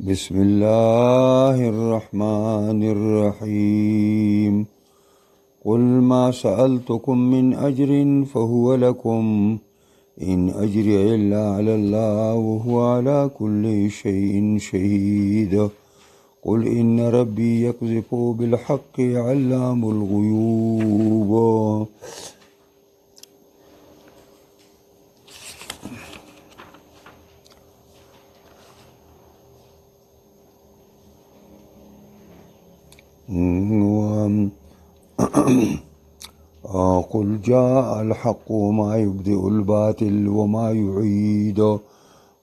بسم الله الرحمن الرحيم قل ما سألتكم من أجر فهو لكم إن أجري إلا على الله وهو على كل شيء شهيد قل إن ربي يقذف بالحق علام الغيوب. قل جاء الحق وما يبدئ الباطل وما يعيد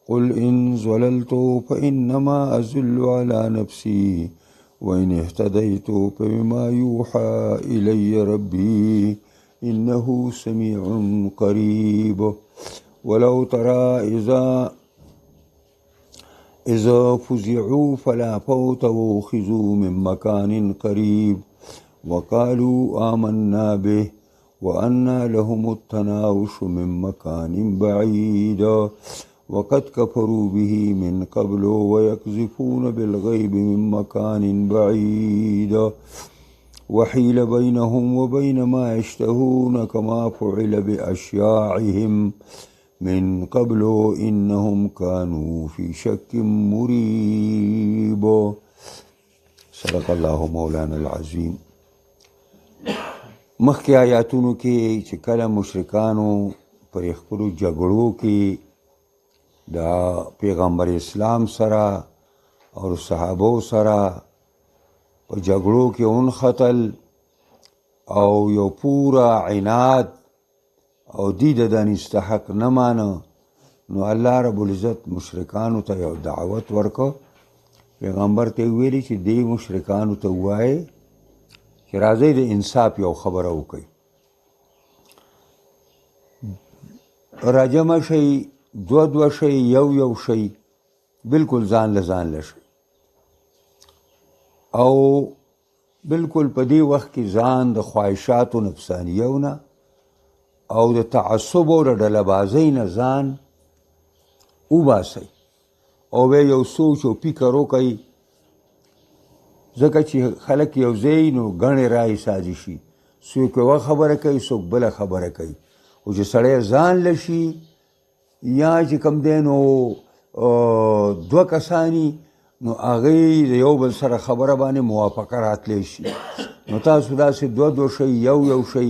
قل إن زللت فإنما أزل على نفسي وإن اهتديت فبما يوحى إلي ربي إنه سميع قريب ولو ترى إذا فزعوا فلا فوت وأخذوا من مكان قريب وقالوا آمنا به وأنى لهم التناوش من مكان بعيد وقد كفروا به من قبل ويقذفون بالغيب من مكان بعيد وحيل بينهم وبين ما يشتهون كما فعل بأشياعهم من قبل إنهم كانوا في شك مريب. صدق الله مولانا العظیم. مخکې آیاتونو کې چې کله مشرکانو پر خپلو جګړو کې د پیغمبر اسلام سره او صحابو سره په جګړو کې ونښتل او یو پورا عناد او دی د دانستحق نه مانه، نو الله رب العزت مشرکانو ته یو دعوت ورکړ. پیغمبر ته ویلي چې دې مشرکانو ته ووایې چې راځئ د انصاف یو خبره وکړئ، راجمع شئ، دوه شئ، یو شئ، بلکل ځان له شئ او بلکل په دې وخت کې ځان د خواهشاتو نفسانیو نه او د تعصب او د ډلهبازۍ نه ځان وباسئ او بیا یو سوچ او فکر وکئ، ځکه چې خلک یو ځای نو ګڼې رایې سازشي، څوک یوه خبره کوي، څوک بله خبره کوي، خو چې سړی ځان لشي یا چې کوم دی نو دوه کسانی نو هغې د یو بل سره خبره باندې موافقه راتلی شي، نو تاسو داسې دوه شئ، یو شئ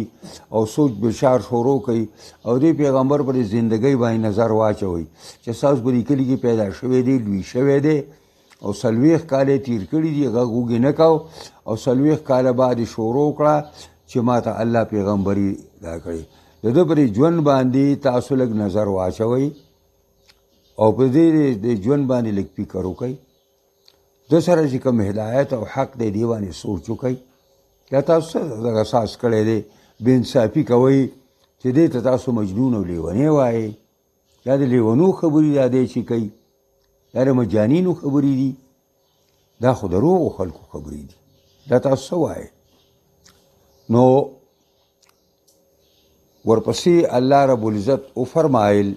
او سوچ بشار شروع کوئ او دې پیغمبر پر زندګۍ باندې نظر واچوئ چې ستاسو په دې کلي کې پیدا شوی دی، لوی شوی دی او 40 کاله تیر کړي دي، غږ وږي نه کو او 40 کاله بعد شروع کړه چې ما ته الله پیغمبري دا کړي. د ده پر ژوند باندې تاسو لږ نظر واچوئ او په دې د ژوند باندې لږ فکر وکئ، د سره چې کوم هدایت او حق دی دې باندې سوچ وکئ. یا تاسو دغه احساس کړی دی بې انصافي کوئ چې دې ته تاسو مجنون او لیونی وایئ، یا د لیونو خبرې دا دی چې کوي، دا د مجانینو خبرې دي، دا خو د روغو خلکو خبرې دي، دا تاسو څه وایئ؟ نو ورپسې الله رب العزت وفرمایل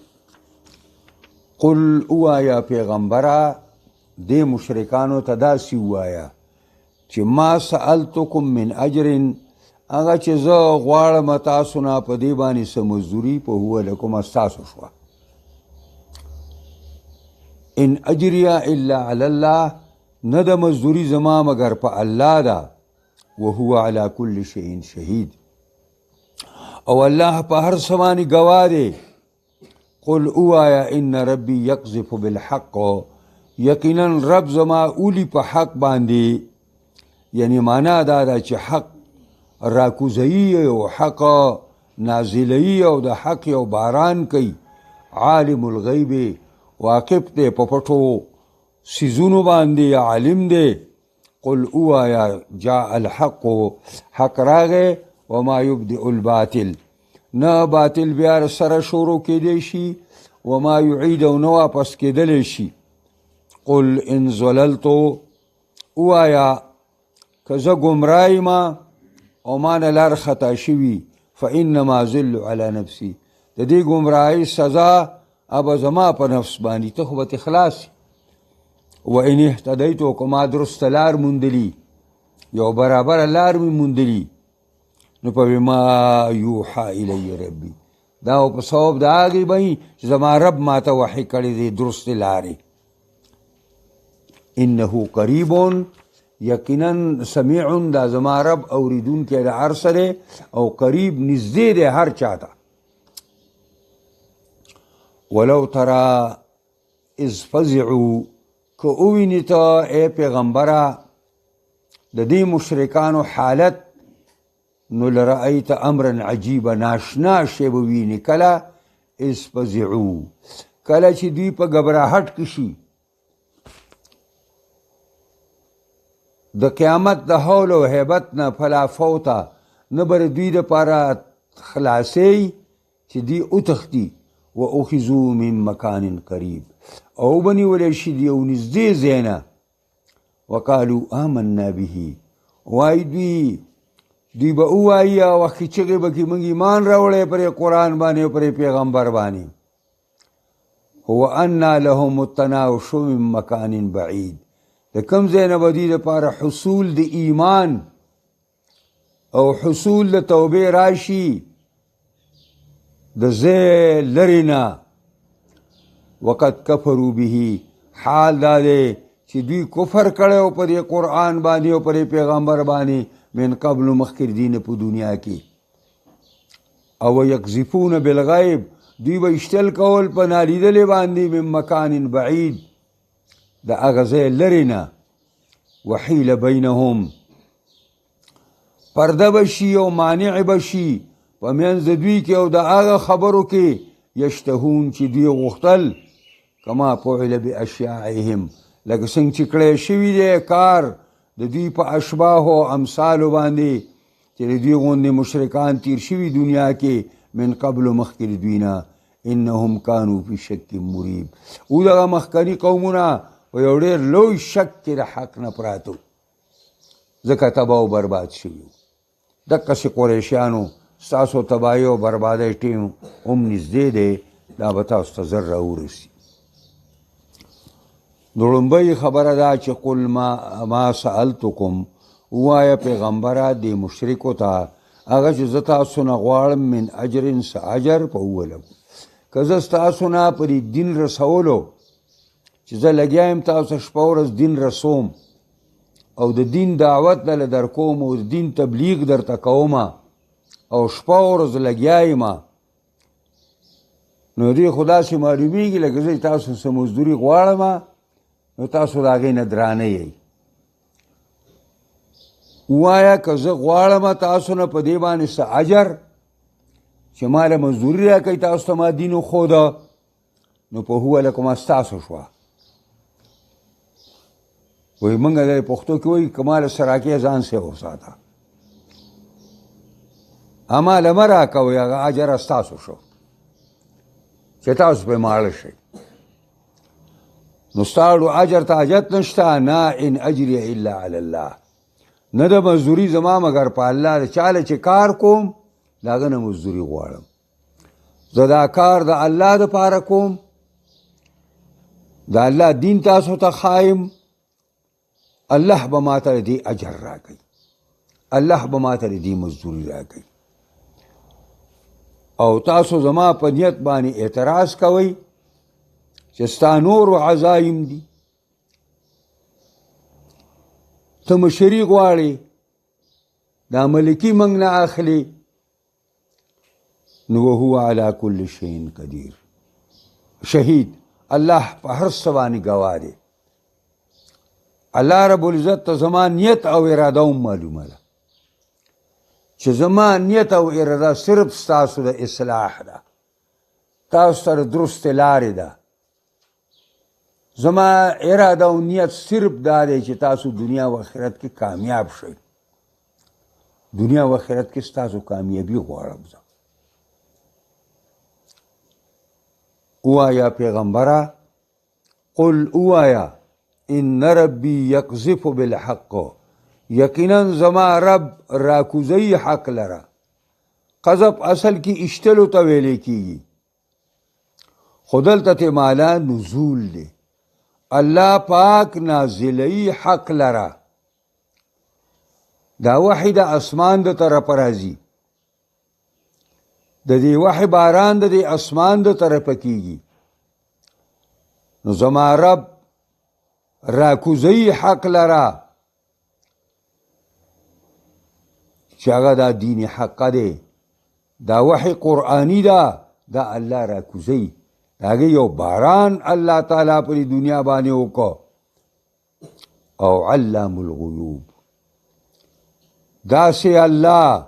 قل اوایا پیغمبره دې مشرکانو ته داسې ووایه چې ما سألتکم من اجر، هغه چې زه غواړم تاسو نه په دې باندې څه مزدوري په هو لکم ستاسو شوه، ان اجریه الا علی الله، نه د مزدوري زما مگر په الله ده، وهو علی کل شیء شهید، او الله په هر څه باندې ګواه دی. قل اوایا ان ربی یقذف بالحق، یقینا رب زما اولی په حق باندې، یعنی معنا دا ده چې حق راکوزوي او حق نازلوي او د حق یو باران کوي. عالم الغیب، واقف دی په پټو څیزونو باندې، عالم دی. قل اوایا جاء الحق، حق راغی، وما یبدئ الباطل، نه باطل بیا سره شروع کېدی شي، وما یعید او نه واپس کېدلی شي. قل ان زللتو، اوایا که زه ګمراه یمه او ما نه لار خطا شوي، فانما ذل علی نفسي، د دې ګمراهۍ سزا ابه زما په نفس باندې، ته خو به خلاص. و ان اهتدیتو کما درست لار موندلی یو برابر لار می موندلی نو په بما یوحا الی ربی دا په ثواب د هغې به چې زما رب ماته وحی کړی دی درست لارې انه قریب یقینا سمیع دا زما رب اوریدونکی د هر څه دی او قریب نږدې دی هر چاته ولو ترى اذ فزعوا که اوویني ته ای پیغمبره د دې مشرکانو حالت نو لرأیت امرا عجیبا ناشنا شی به ویني کله اذ فزعوا کله چې دوی په غبراهټ کې شي د قیامت د حول او هیبت نه فلا فوته نه بر دوی دپاره خلاصی چې دوی وتښتي و اخذوا من مکان قریب او بنیولی شي د یو نږدې ځای نه وقالو آمنا به وایي دوی به ووایي وخت کې چغې به کړي موږ ایمان راوړی پرې قرآن باندې او پرې پیغمبر باندې هو انا لهم التناوش من مکان بعید د کوم ځای نه به دوی دپاره حصول د ایمان او حصول د توبې راشي د ځای لرې نه وقد کفروا به حال دا دی چې دوی کفر کړی او په دې قرآن باندې او په پیغمبر باندې من قبل مخکې دي نه په دنیا کې او یقذفون بالغیب دوی به اشتل کول په نالیدلې باندې من مکان بعید د هغه ځای لرې نه وحیل بینهم پرده به شي او مانع به شي په منځ د دوی کې او د هغه خبرو کې یشتهون چې دوی غوښتل کما فعل باشیاعهم لکه څنګه چې کړی شوي دی کار د دوی په اشباح او امثالو باندې چې د دوی غوندې مشرکان تیر شوي دنیا کې من قبل مخکې د دوی نه انهم کانوا فی شک مریب او دغه مخکني قومونه په یو ډېر لوی شک کې د حق نه پراته ځکه تباه او برباد شوي دقسې قریشیانو ستاسو تباهي او بربادۍ ټیم هم نږدې دی دا به تاسو ته زر راورسي نو لومبۍ خبره ده چې قل ما سألتکم ووایه پیغمبره دې مشرکو ته هغه چې زه تاسو نه غواړم من اجر څه اجر په وولم که زه ستاسو نه په دې دین رسولو چې زه لګیا یم تاسو شپه ورځ دین رسوم او د دین دعوت دله در کوم او د دین تبلیغ درته کومه او شپه ورځ لګیا یم نو دې خو داسې معلومیږي لکه زه تاسو څه مزدوري غواړم نو تاسو د هغې نه درانه یئ ووایه که زه غواړم تاسو نه په دې باندې څه اجر چې ما له مزدوري راکوئ تاسو ته ما دین وښوده نو په هو لکم ستاسو شوه وایي موږ د پښتو کې وایي که ما له څه راکوې ځان سې وساته اما له مه راکوئ هغه اجر ستاسو شو چې تاسو پرې ماړه شئ نو ستاړو اجر ته حاجت نشته نه ان اجري الا علی الله نه د مزدوري زما مګر په الله د چاله چې کار کوم د هغه نه مزدوري غواړم زه دا کار د الله دپاره کوم د الله دین تاسو ته ښایم الله به ماته د دې اجر راکوي الله به ماته د دې مزدوري راکوي او تاسو زما په نیت باندې اعتراض کوئ چې ستا نور و عزایم دي ته مشري غواړې دا ملکي موږ نه اخلي نو وهو علی کل شیء قدیر شهید الله په هر څه باندې ګواه دی الله رب العزت ته زما نیت او اراده هم معلومه ده چې زما نیت او اراده صرف ستاسو د اصلاح ده تاسو سره درست لارې ده زما اراده او نیت صرف دا دی چې تاسو دنیا و آخرت کې کامیاب شئ دنیا و آخرت کې ستاسو کامیابي غواړم زه اوایا پیغمبره قل اوایا ان ربی یقذف بالحق یقینا زما رب راکوزی حق لره قذف اصل کی اشتلو ته ویلې کیږي خودلته مالا نزول دی الله پاک نازلی حق لرا دا وحی د اسمان د طرف راځي د دې وحی باران د دې اسمان د طرف کیږي نو زما رب راکوزی حق لرا چې هغه دا دین حق دی دا وحی قرآنی دا الله راکوزی هغه یو باران الله تعالی پر دنیا باندې وکړو او علام الغیوب دا سي الله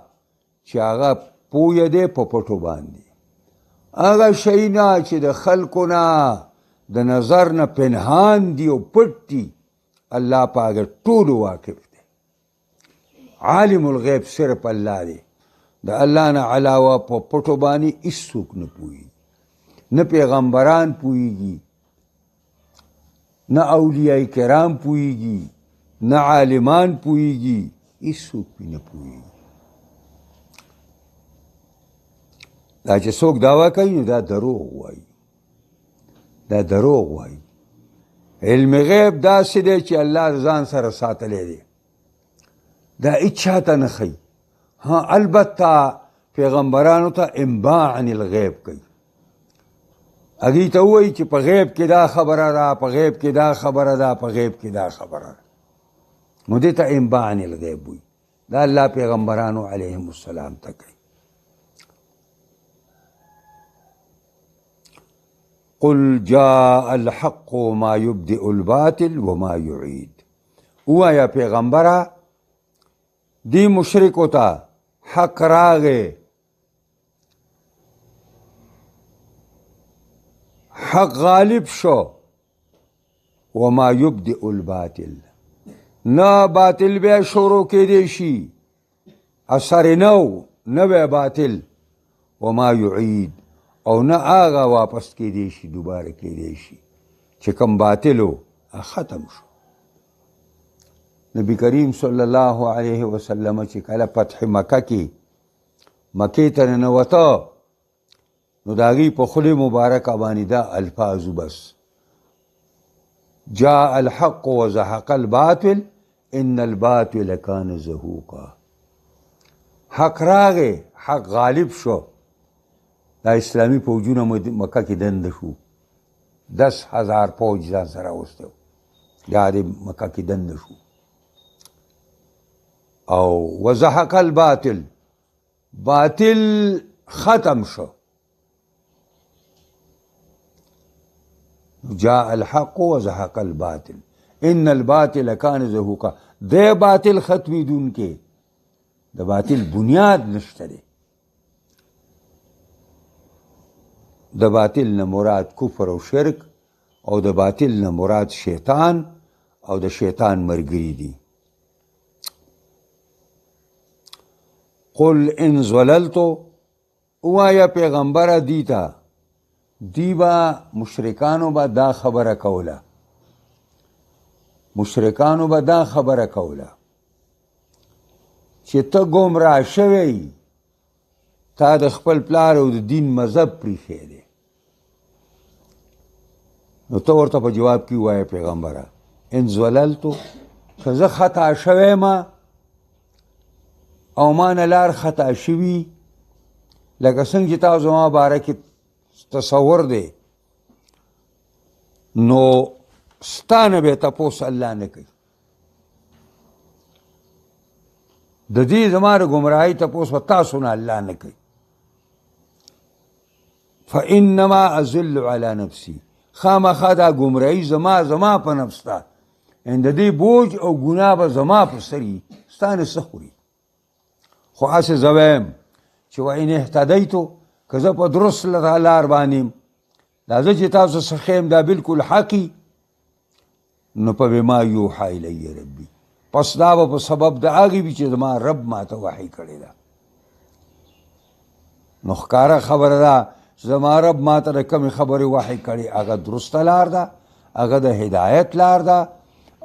چې هغه پوی دی په پټو باندې هغه شینا چې د خلکو نه د نظر نه پنهان دی او پټ دی الله پاک ټول واقف دی عالم الغیب صرف الله دی د الله نه علاوه په پټو باندې هیڅوک نه پوهیږي نه پیغمبران پوهیږي نه اولیاء کرام پوهیږي نه عالمان پوهیږي هیڅوک نه پوهیږي دا چې څوک دعوا کوي نو دا دروغ وایي دا دروغ وایي علم غیب داسې دی چې الله ځان سره ساتلی دی دا هیڅ چاته نه ښیي ها البته پیغمبرانو ته انباء عن الغیب کوي هغوی ته ووایي چې په غیب کې دا خبره ده په غیب کې دا خبره ده په غیب کې دا خبره ده نو دې ته انباء عن الغیب وایي دا الله پیغمبرانو علیهم السلام ته کوي قل جاء الحق ما يبدئ الباطل وما يعيد ووایا پیغمبره دی مشرکو ته حق راغې حق غالب شو وما يبدئ الباطل نه باطل بیا شروع کېدی شي اثر نو باطل وما يعيد او نه هغه واپس کېدی شي دوباره کېدی شي چې کوم باطلو ختم شو نبی کریم صلی الله علیه وسلم چې کله فتح مکه کې مکې ته ننوته نو د هغې په خولې مبارکه باندې دا الفاظو بس جاء الحق وزهق الباطل ان الباطل کان زهوقا حق راغې حق غالب شو دا اسلامی فوجونه مکه کې دنده شو 10,000 فوج ځان سره واستو دا د مکه کې دنده شو او وزهق الباطل باطل ختم شو جاء الحق وزهق الباطل ان الباطل كان زهوقا د باطل ختمی دون کې د باطل بنیاد نشته دی د باطل نه مراد کفر او شرک او د باطل نه مراد شیطان او د شیطان مرګري دي قل ان زللتو وایا پیغمبر دیتا دیبا مشرکانو با دا خبره کوله مشرکانو با دا خبره کوله چې ته ګمراه شوی تا د خپل پلار او د دین مذهب پریښی دی نو ته ورته په جواب کې ووایه پیغمبره ان زللتو که زه خطا شوی ما او ما نه لار خطا شوي لکه څنګه چې تاسو زما باره کې تصور دی نو ستا نه به تپوس الله نه کوي د دې زما د ګمراهۍ تپوس به تاسو نه الله نه کوي فانما ازل علی نفسی خامخا دا ګمراهي زما په نفس ده د دې بوج او ګناه به زما په سر ستا نه څه خوري خو هسې زه وایم چې وان اهتدیتو که زه په درست لار باندې دا زه چې تاسو څه ښیم دا بلکل حقي نو په بما یوحی الی ربي پس دا به په سبب د هغې وي چې زما رب ماته وحی کړې ده نو ښکاره خبره ده زما رب ماته د کومې خبرې وحی کړې هغه درسته لار ده هغه د هدایت لار ده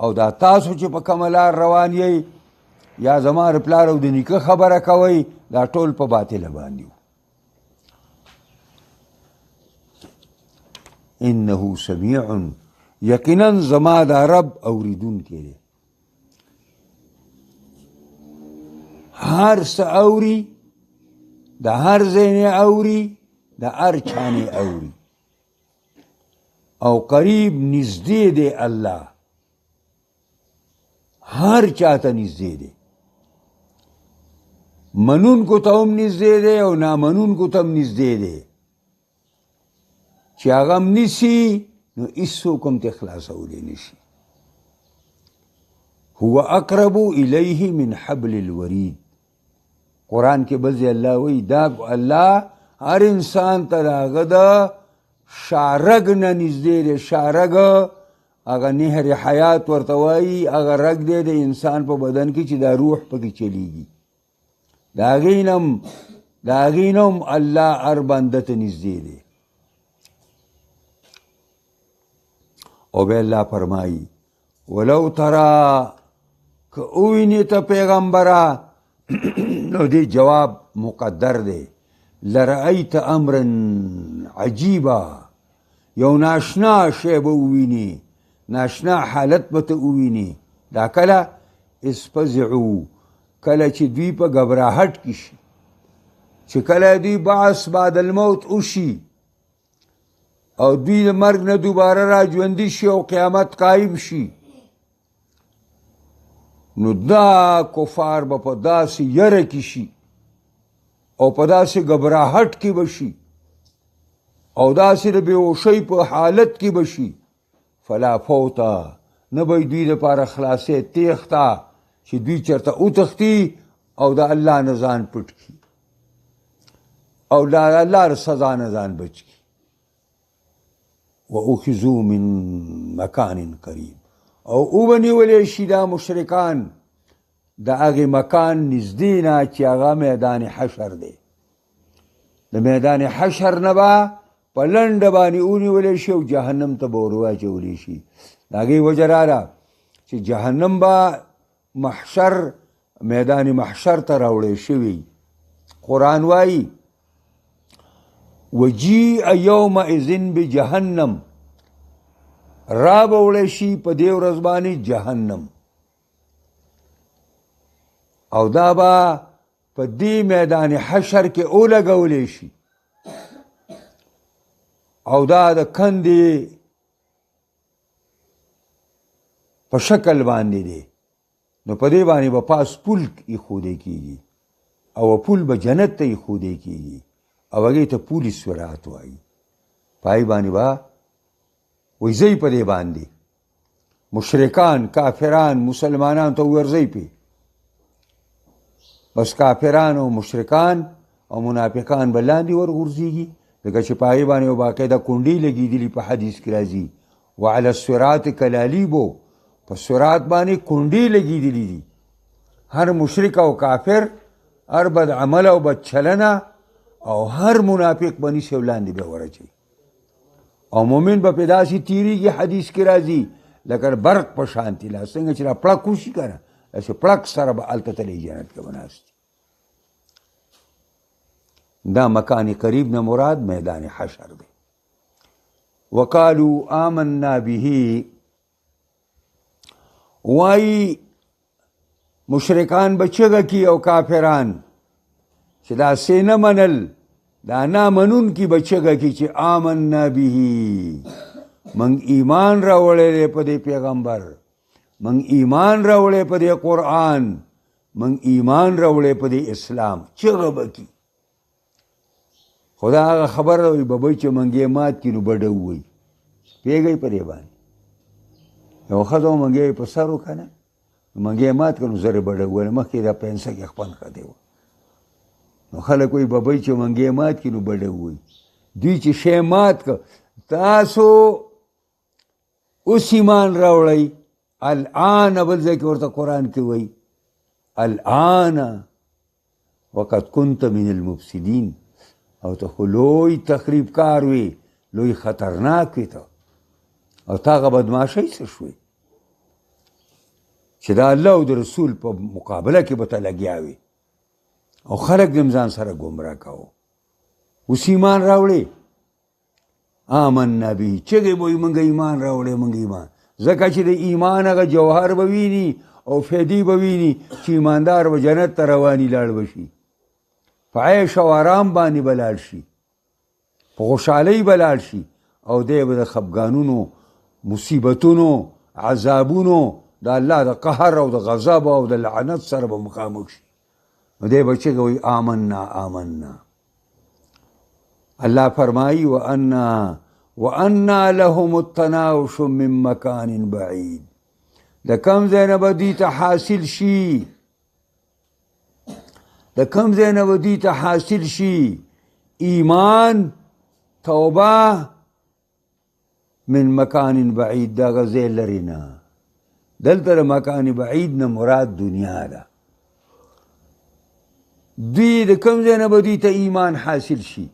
او دا تاسو چې په کومه لار روان یئ یا زما د پلار او د نیکه خبره کوئ دا ټول په باطله باندې انه سمیع یقینا زما دا رب اوریدونکی دی. هر څه اوري، د هر ځای نه اوري، د هر چا نه اوري، او قریب نږدې دی الله، هر چاته نږدې دی، منونکو ته هم نږدې دی او نامنونکو ته هم نږدې دی، چې هغه هم نیسي نو هیڅوک هم ته خلاصولی نشي. هو اقرب الیه من حبل الورید. قرآن کې بل ځای الله وایي دا الله هر انسان ته د هغه د شارګ نه نږدې دی. شارګ هغه نهر حیات ورته وایي، هغه رګ دی د انسان په بدن کې چې دا روح پکې چلیږي. د هغې نه هم الله هر بنده ته نږدې دی. او بیا الله فرمایي ولو ترى که اوینې ته پیغمبره نو دې جواب مقدر دی. لرأیت امرا عجیبا، یو ناشنا شی به ووینې، ناشنا حالت به ته ووینې. دا کله اسفزعو، کله چې دوی په غبراهټ کې شي، چې کله دوی بعث بعد الموت وشي او دوی د مرګ نه دوباره را ژوندي شي او قیامت قایم شي، نو دا کفار به په داسې یره کې شي او په داسې غبراهټ کې به شي او داسې د بېهوشۍ په حالت کې به شي. فلا فوته، نه به دوی دپاره خلاصې تیښته چې دوی چېرته وتښتي او د الله نه ځان پټ کړي او د الله د سزا نه ځان بچ کړي. واخذوا من مکان قریب، او وبنیولی شي دا مشرکان د هغې مکان نږدې نه چې هغه میدان حشر دی. د میدان حشر نه به په لنډه باندې ونیولی شي او جهنم ته به ور واچولی شي. د هغې وجه راله چې جهنم به محشر میدان محشر ته راوړی شوي. قرآن وایي وجیع یومئذ بجهنم، را به وړی شي په دې ورځ باندې جهنم، او دا به په دې میدان حشر کې ولګولی شي، او دا د کندې په شکل باندې دی. نو په دې باندې به پاس پول ایښودی کېږي او پول به جنت ته ایښودی کېږي او هغې ته پول صراط وایي. په هغې باندې به وایي په دې باندې مشرکان، کافران، مسلمانان ته ورځئ پې. بس کافران او مشرکان او منافقان به لاندې ورغورځېږي، ځکه چې په هغې باندې یو باقاعده کونډۍ لګېدلي په حدیث کې راځي وعلى الصراط کلالیبو، په صراط باندې کونډې لګېدلي دي. هر مشرک او کافر، هر بد عمل او بد چلنه او هر منافق به نیسي او لاندې به ورچوي، او مؤمن به پې داسې تېرېږي، حدیث کې راځي لکه برق په شانتې، لا څنګه چې را پړک وشي که نه، داسې پړک سره به هلته تللی جنت کې به ناست. دا مکان قریب نه مراد میدان حشر دی. وقالو آمنا به، وایي مشرکان به چغه کي او کافران چې دا سې نه منل، دا نامنونکي به چغه کي چې آمنا به، موږ ایمان راوړی دی په دې پیغمبر، موږ ایمان راوړی په دې قرآن، موږ ایمان راوړی په دې اسلام. چغه به کي، خو دا هغه خبره وي ببۍ چې موږ یې مات کړي نو بډه ووایي. پوهېږئ په دې باندې یو ښځه و منګی یې په سر و که نه، منګی یې مات کړ نو زر یې بډه وویله، مخکې دا پنسه کې خپل ښځې وه. نو خلک وایي ببۍ چې منګی یې مات کړي نو بډه ووایي. دوی چې شی مات کړ، تاسو اوس ایمان راوړئ. الآن بل ځای کې ورته قرآن کې وایي الآن وقد كنت من المفسدین، او ته خو لوی تخریب کار وي، لوی خطرناک وي ته، او تا هغه بدماشۍ څه شوې چې د الله او د رسول په مقابله کې به ته لګیا وي او خلک دې ځان سره ګمراه کوو. اوس ایمان راوړې، آمنا به چغې به وي موږ ایمان راوړی موږ ایمان ځکه چې د ایمان هغه جوهر به ویني او فیدې به ویني چې ایماندار به جنت ته رواني لاړ به شي په عیش او آرام باندې به لاړ شي په خوشحالۍ به لاړ شي او دی به د خفګانونو مصیبتونو عذابونو د الله د قهر او د غضب او د لعنت سره به مخامخ شي نو دی به چغې وایي آمنا آمنا الله فرمایي وأنا لهم التناوش من مکان بعید د کم ځای نه به دوی ته حاصل شي د کم ځای نه به دوی ته حاصل شي ایمان توبه من مکان بعید دغه ځای لرې نه دلته د مکان بعید نه مراد دنیا ده دوی د کم ځای نه به دوی ته ایمان حاصل شي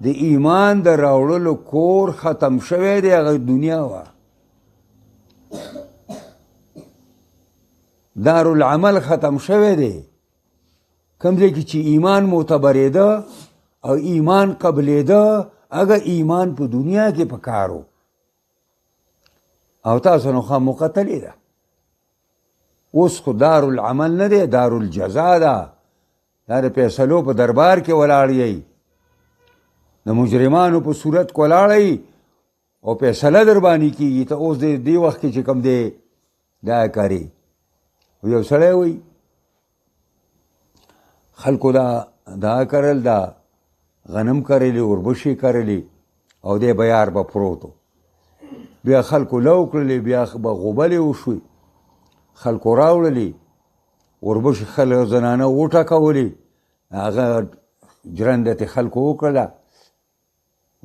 د ایمان د راوړلو کور ختم شوی دی هغه دنیا وه دارالعمل ختم شوی دی کم ځای کې چې ایمان معتبرېده او ایمان قبلېده هغه ایمان په دنیا کې په کار و او تاسو نو خوا مقتلې ده اوس خو دارالعمل نه دی دارالجزا ده دا د فیصلو په دربار کې ولاړ یی د مجرمانو په صورت کې ولاړی او فیصله در باندې کېږي ته اوس دې وخت کې چې کوم دی دا کاري یو سړی وایي خلکو دا کرل دا غنم کرلی وربشې کرلی او دی بیار به پروتو بیا خلکو لو کړلې بیا به غوبلې وشوې خلکو راوړلې وربشې خلک زنانه وټکولې هغه جرندتې خلکو وکړله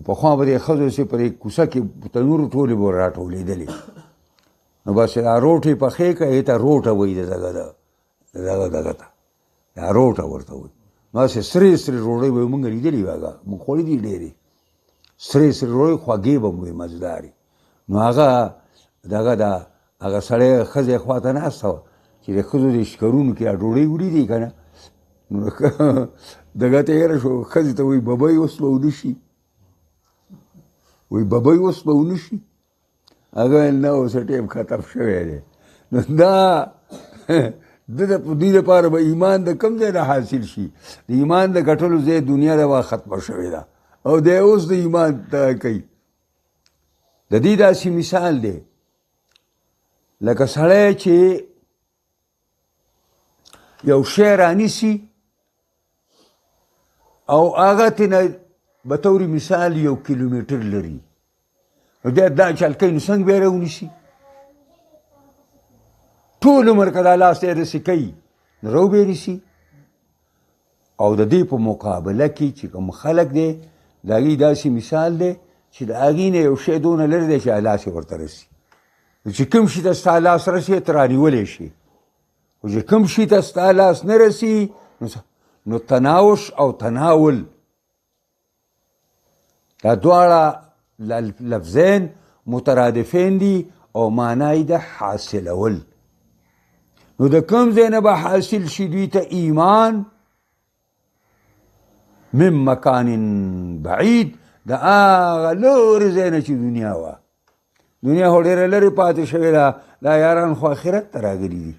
پخوا به دې ښځو چې پرې کوڅه کې تنور ټولې به راټولېدلې نو بس دا روټې پخې کړه ته روټه وایي د دغه ته دا روټه ورته وایي نو هسې سرې سرې ډوډۍ به یې مونږ لیدلې وي هغه مونږ خوړې دي ډېرې سرې سرې ډوډۍ خوږې به مو وي مزدارې نو هغه دغه هغه سړی ښځې خوا ته ناسته وه چې د ښځو د شکرونو کې ډوډۍ وړي دي که نه نو دغه ته هېره شو ښځې ته وایي ببۍ اوس به ونه شي وایي ببۍ اوس به ونه شي هغه نه اوس ټیم ختم شوی دی نو دا د دوی لپاره به ایمان د کوم ځای نه حاصل شي د ایمان د ګټلو ځای دنیا د وا ختمه شوې ده او دی اوس د ایمان ته کوي د دې داسې مثال دی لکه سړی چې یو شی رانیسي او هغه تېنه به طور مثال 1 کیلومتر لري نو دی دا چل کوي نو څنګه بیا راونیسي ټول عمر که دا لاس ته رسې کوي نو راوبې نیسي او د دې په مقابله کې چې کوم خلک دی د هغې داسې مثال دی چې د هغې نه یو شی دونه لرې دی چې لاس یې ورته رسي نو چې کوم شي ته ستا لاس رسي ته رانیولی شي خو چې کوم شي ته ستا لاس نه رسي نو تناوش او تناول دا دواړه لفظین مترادفین دي او معنی د حاصلول نو د کوم ځای نه به حاصل شي دوی ته ایمان من مکان بعید د هغه لرې ځای نه چې دنیا وه دنیا خو ډېره لرې پاتې شوې ده دا یاران خو آخرت ته راغلي دي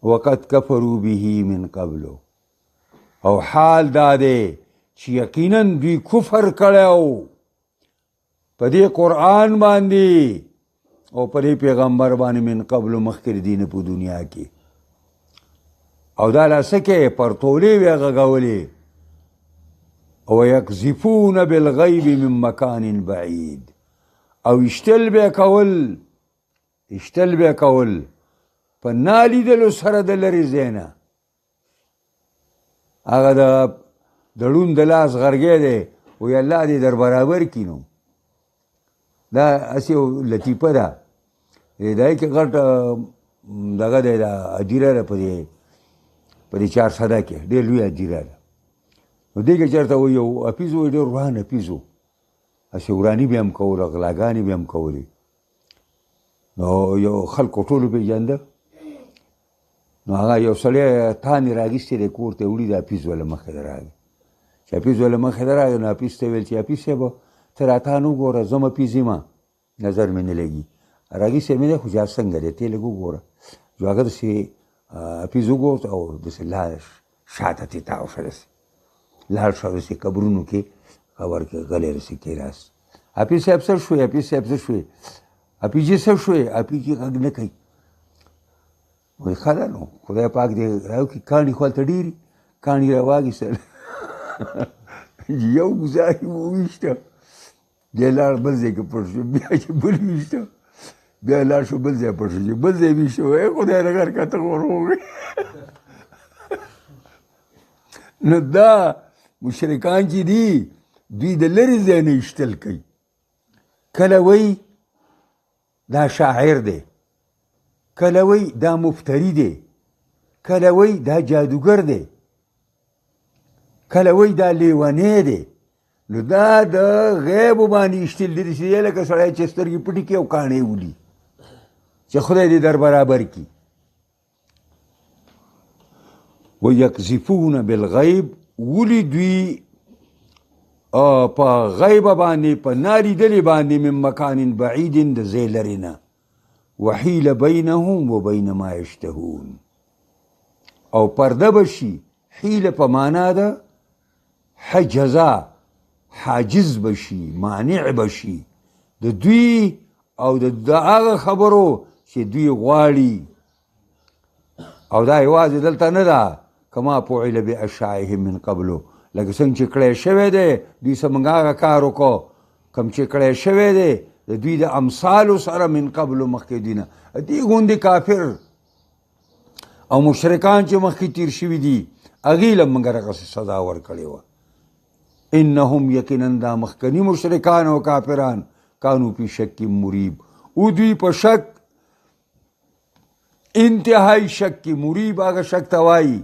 وقد کفروا به من قبلو او حال دا دی چې یقینا دوی کفر کړی په دې قرآن باندې او په دې پیغمبر باندې من قبل مخکې د دې نه په دنیا کې او دا لا څه کوې پرتولې وې غږولې او یقذفون بالغیب من مکان بعید او اشتل به کول په نالیدلو سره د لرې ځای نه هغه د ړوند د لاس غرګی دی وایي الله دې در برابر کړي نو دا هسې یو لطیفه ده د هغې کې غټ دغه دی دا اجیره ده په دې 400 کې ډېر لوی اجیره ده نو دې کې چېرته وایي یو حفیظ وایي ډېر وران حفیظ و هسې وراني به هم کول غلاګانې به هم کولې نو یو خلکو ټولو پېژانده نو هغه یو سړی تانې راغیستی دی کور ته وړي د حفیظ والا مخې ته راغی چې حفیظ والا مخې ته راغی نو حفیظ ته ویل چې حفیظ صاحب ته راته نه وګوره زه مه پیزیمه نظر مې نه لګي راګي صاحب مې دی خو جار څنګه دی ته یې لږ وګوره جو هغه داسې پیز وګورت او داسې لاړ شاته تې تاو شه داسې لاړ شه داسې قبرونو کې خبر کې غلی داسې کېناست حفیظ صاحب څه شوې حفیظ صاحب څه شوې حفیظي څه شوې حفیظي غږ نه کوي وایي ښه ده نو خدای پاک دې راوکړي کاڼي خو هلته ډېري کاڼي راواخیستل یو ګزار یې وویشته بیا لاړ بل ځای کې پټ شو بیا چې بل ویشته بیا لاړ شو بل ځای پټ شو چې بل ځای ویشته وایي خدای نګر کته ورغی نو دا مشرکان چې دي دوی د لرې ځای نه ایشتل کوي کله وایي دا شاعر دی کله وایي دا مفتري دی کله وایي دا جادوګر دی کله وایي دا لیونی دی نو دا د غیبو باندې ایشتل دي داسې دی لکه سړی چې سترګې پټې کړي او کاڼې ولي چې خدای دې در برابر کړي ویقذفون بالغیب ولي دوی په غیبه باندې په نالیدلې باندې من مکان بعید د ځای لرې نه وحیل بینهم و بین ما یشتهون او پرده به شي حیله په معنا ده حجزه حاجز به شي مانع به شي د دوی او د هغه خبرو چې دوی غواړي او دا یوازې دلته نه ده کما فعل باشیاعهم من قبلو لکه څنګه چې کړی شوی دی دوی څه موږ هغه کار وکړو کوم چې کړی شوی دی د دوی د امثالو سره من قبلو مخکې دوی نه دې غوندې کافر او مشرکان چې مخکې تیر شوي دي هغې له موږ هغسې سزا ورکړې وه انهم یقینا دا مخکني مشرکان او کافران کانو پی شک مریب او دوی په شک انتهایی شک کې مریب هغه شک ته وایي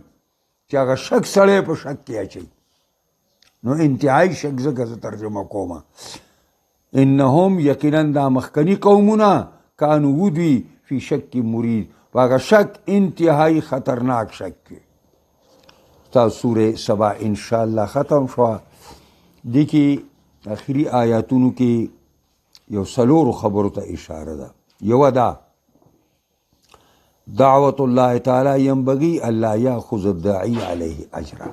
چې هغه شک سړی په شک کې اچوي نو انتهایی شک ځکه زه ترجمه کوم انهم یقینا دا مخکني قومونه کانو دوی فی شک مریب په هغه شک انتهایی خطرناک شک کې تا سوره سبا انشاءالله ختم شوه دې کې آخري آیاتونو کې یو څلورو خبرو ته اشاره ده یوه دا دعوت الله تعالی ینبغي الا یاخذ الداعی علیه اجرا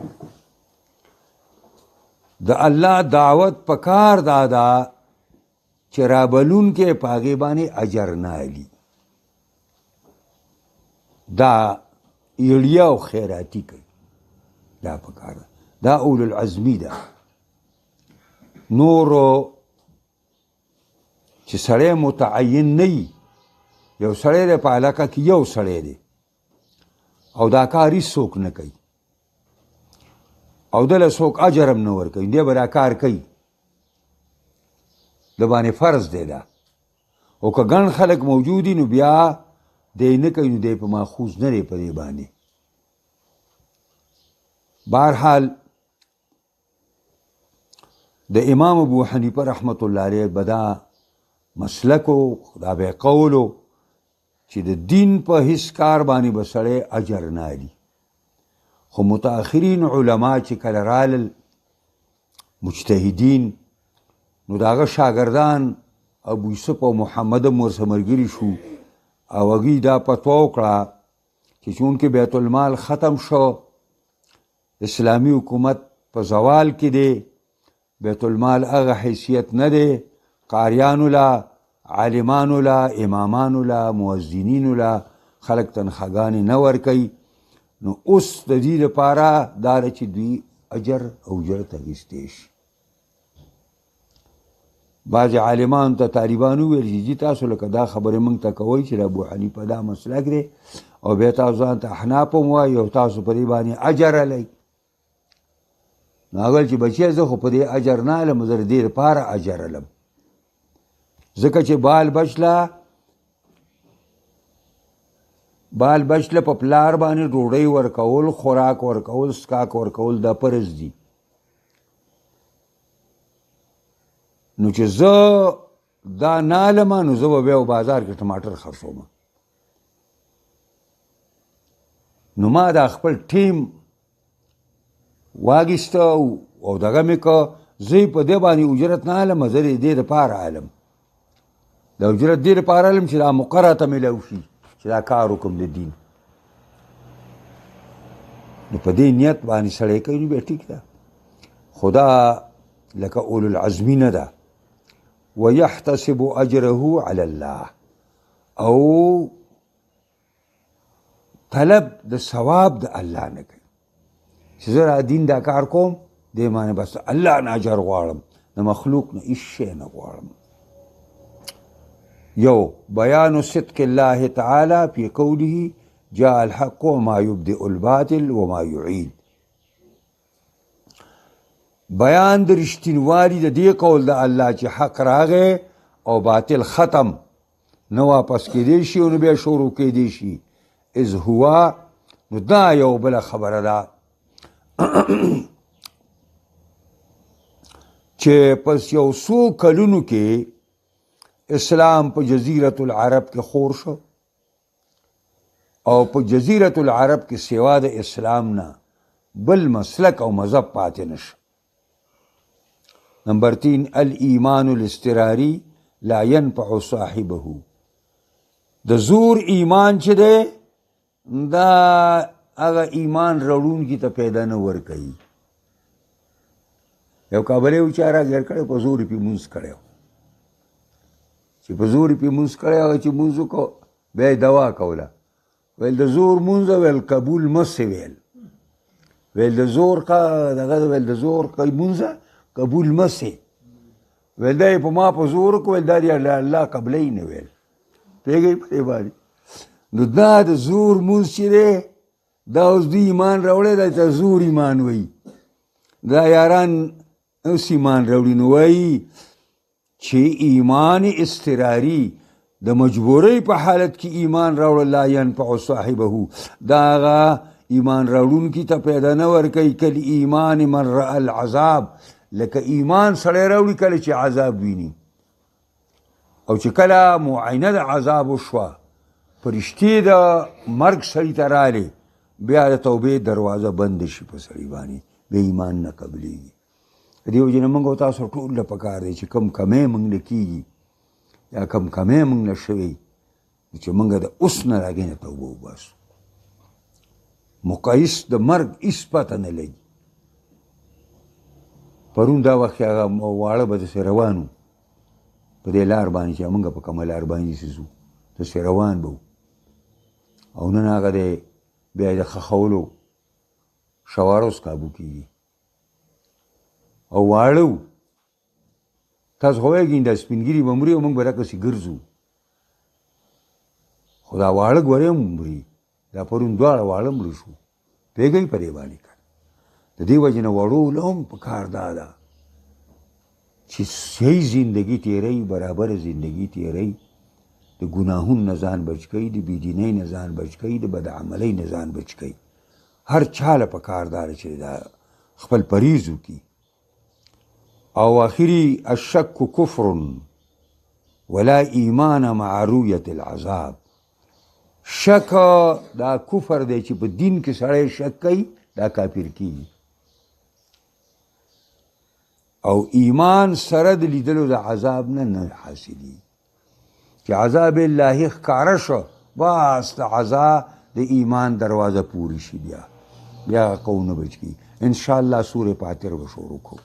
د الله دعوت پکار دادا چې رابلون کې پاګې باندې اجر نه علي دا یړیا او خیراتی کوي دا پکار دا اول العزمی ده نورو چې سړی متعین نه وي یو سړی دی په علاقه کې یو سړی دی او دا کار هېڅ څوک نه کوي او دله څوک اجر هم نه ورکوي دی به دا کار کوي د باندې فرض دی دا او که ګڼ خلک موجود دي نو بیا دی نه کوي نو دی په ماخوذ نه دی په دې باندې بهرحال د امام ابو حنیفه رحمت الله علیه به دا مسلکو دا به قولو چې د دین په هیڅ کار باندې به سړی اجر نه علي خو متأخرین علما چې کله رالل مجتهدین نو د هغه شاګردان ابو یوسف او محمد هم ورسره ملګري شو او هغوی دا فتوا وکړه چې چونکې بیت المال ختم شو اسلامي حکومت په زوال کې دی بیت المال هغه حیثیت نه دی قاریانو لا عالمانو لا امامانو لا مؤذنینو لا خلق تنخواګانې نه ورکوي نو اوس د دې لپاره دا ده چې دوی اجر او اجرت اخیستی شي بعضې عالمانو ته طالبانو وویل چې جي تاسو لکه دا خبرې موږ ته کوئ چې د ابو حنیفه دا مسلک دی او بیا تاسو ځان ته احناف هم وایي او تاسو په دې باندې اجر هلئ نو هغه چې بچیه زه خو په دې اجر نه هلم زه د دې لپاره اجر هلم ځکه چې بال بچله په پلار باندې ډوډۍ ورکول خوراک ورکول سکاک ورکول دا فرض دي نو چې زه دا نه هلمه نو زه به بیا بازار کې ټماټر خرڅوم نو ما دا خپل ټیم واګیسته او دغه مې که زه په دې باندې اجرت نه علم، زه دې دپاره علم، د اجرت دې دپاره علم چې دا مقرره ته میلاو شي چې دا کار وکړم د دین. نو په دې نیت باندې سړی کوي نو بیا ټیک ده، خدا لکه اولو العزمي نه ده. ویحتسب اجره علی الله، او طلب د ثواب د الله نه کوي چې زه را دین دا کار کوم دې باندې بس الله نه اجر غواړم، د مخلوق نه هېڅ شی نه غواړم. یو بیان صدق الله تعالی فی قوله جاء الحق وما یبدئ الباطل وما یعید، بیان د رښتینوالي د دې قول د الله چې حق راغی او باطل ختم نه واپس کېدی شي او نه بیا شروع کېدی شي. اذ هو، نو دا یو بله خبره ده چې پس یو څو کلونو کې اسلام په جزیرة العرب کې خور شو او په جزیرة العرب کې سوا د اسلام نه بل مسلک او مذهب پاتې نشو. نمبر 3 الایمان الاضطراری لا ينفع صاحبه، د زور ایمان چې دی دا هغه ایمان راوړونکي ته پیدا نه ورکوي. یو کابلی و چې راګیر کړی په زور یې پې مونځ کړی و، چې په زور یې پې مونځ کړی هغه چې مونځ وکړو بیا یې دوا کوله، ویل د زور مونځ ویل قبول مسې ویل، ویل د زور دغه ویل د زور مونځه قبول مسې ویل دا یې په ما په زور وکړو، ویل دا دې الله قبلی نه ویل. پوهېږئ په دې باندې؟ نو دا د زور مونځ چې دی دا اوس دوی ایمان راوړی دا ته زور ایمان وایي، دا یاران اوس ایمان راوړي. نو وایي چې ایمان اضطراري د مجبورۍ په حالت کې ایمان راوړل لا ینفع صاحبه، دا هغه ایمان راوړونکي ته پیدا نه ورکوي کل ایمان من رأى العذاب، لکه ایمان سړی راوړي کله چې عذاب ویني، او چې کله معاینه د عذاب وشوه فرشتې د مرګ سړي ته راغلې بیا د توبې دروازه بند شي په سړي باندې، بیا ایمان نه قبلېږي. د دې وجې نه موږ او تاسو ټول له پکار دی چې کم کمی موږ نه کېږي یا کم کمی موږ نه شوی چې موږ د اوس نه د هغې نه توبه وباسو. مقایس د مرګ هېڅ پته نه لګي. پرون دا وخت هغه واړه به داسې روان وو په دې لار باندې چې موږ په کومه لار باندې چې ځو داسې روان به وو، او نن هغه دی بیا یې د ښخولو شواره اوس کابو کېږي او واړه وو. تاسو خو وایږئ دا سپین ږیري به مري او موږ به دقسې ګرځو، خو دا واړه ګورې هم مري، دا پرون دواړه واړه مړه شو. پوهېږئ په دې باندې که د دې وجې نه وړو له هم په کار دا ده چې صحیح زندگی تیروي، برابره زندگی تیروي، د ګناهونو نه ځان بچ کوي، د بېدینۍ نه ځان بچ کوي، د بدعملۍ نه ځان بچ کوي. هر چا له په کار دا چې دا خپل پریز وکړي. او آخري الشک کفر ولا ایمان مع رؤیة العذاب، شک دا کفر دی چې په دین کې سړی شک کوي دا کافر کیږي، او ایمان سره د لیدلو د عذاب نه حاصلي چې عذاب الهي ښکاره شو بس د عذاب د ایمان دروازه پوری شي، بیا قوم نه بچ کی. انشاءالله سورې فاتحه به شروع کوو.